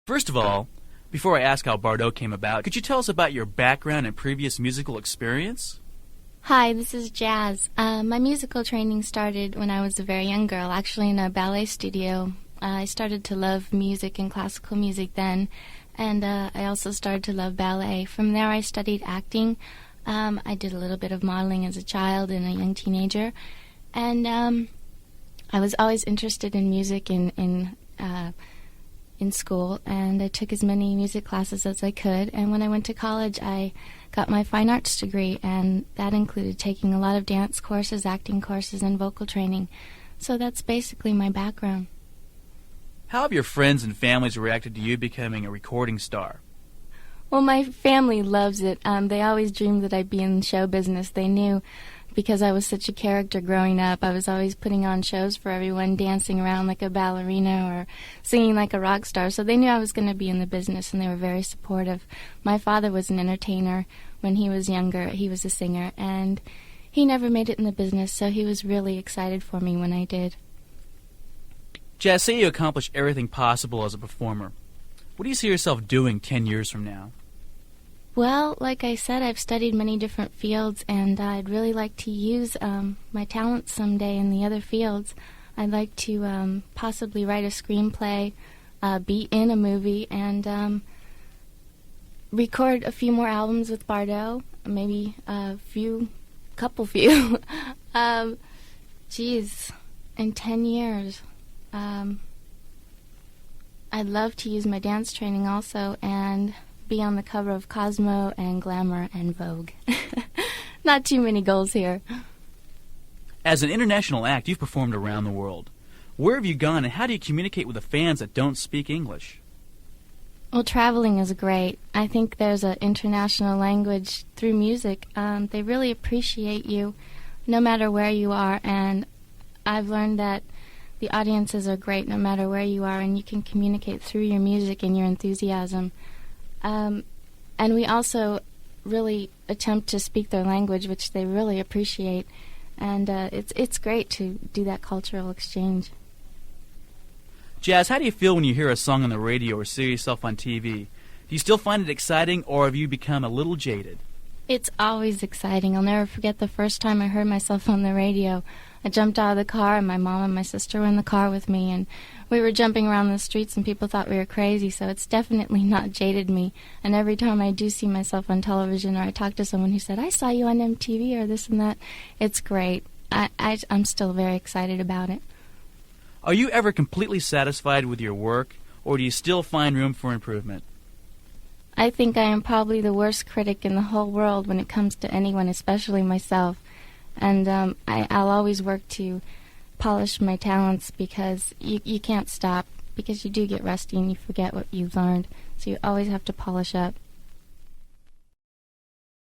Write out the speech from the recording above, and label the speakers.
Speaker 1: First of all, before I ask how Bardeux came about, could you tell us about your background and previous musical experience?
Speaker 2: Hi, this is Jazz. My musical training started when I was a very young girl, actually in a ballet studio. I started to love music and classical music then, and I also started to love ballet. From there I studied acting. I did a little bit of modeling as a child and a young teenager, and I was always interested in music in school, and I took as many music classes as I could. And when I went to college, I got my fine arts degree, and that included taking a lot of dance courses, acting courses, and vocal training. So that's basically my background.
Speaker 1: How have your friends and families reacted to you becoming a recording star?
Speaker 2: Well, my family loves it. They always dreamed that I'd be in show business. They knew because I was such a character growing up. I was always putting on shows for everyone, dancing around like a ballerina or singing like a rock star. So they knew I was going to be in the business, and they were very supportive. My father was an entertainer when he was younger. He was a singer, and he never made it in the business, so he was really excited for me when I did.
Speaker 1: Jazz, say you accomplished everything possible as a performer. What do you see yourself doing 10 years from now?
Speaker 2: Well, like I said, I've studied many different fields, and I'd really like to use my talents someday in the other fields. I'd like to possibly write a screenplay, be in a movie, and record a few more albums with Bardeux, maybe couple few. In 10 years. I'd love to use my dance training also and be on the cover of Cosmo and Glamour and Vogue. Not too many goals here.
Speaker 1: As an international act, you've performed around the world. Where have you gone, and how do you communicate with the fans that don't speak English?
Speaker 2: Well, traveling is great. I think there's an international language through music. They really appreciate you no matter where you are, and I've learned that the audiences are great no matter where you are, and you can communicate through your music and your enthusiasm. And we also really attempt to speak their language, which they really appreciate. And it's great to do that cultural exchange.
Speaker 1: Jazz, how do you feel when you hear a song on the radio or see yourself on TV? Do you still find it exciting, or have you become a little jaded?
Speaker 2: It's always exciting. I'll never forget the first time I heard myself on the radio. I jumped out of the car, and my mom and my sister were in the car with me, and we were jumping around the streets, and people thought we were crazy, so it's definitely not jaded me. And every time I do see myself on television, or I talk to someone who said, I saw you on MTV, or this and that, it's great. I'm still very excited about it.
Speaker 1: Are you ever completely satisfied with your work, or do you still find room for improvement?
Speaker 2: I think I am probably the worst critic in the whole world when it comes to anyone, especially myself. And I'll always work to polish my talents, because you can't stop, because you do get rusty and you forget what you've learned. So you always have to polish up.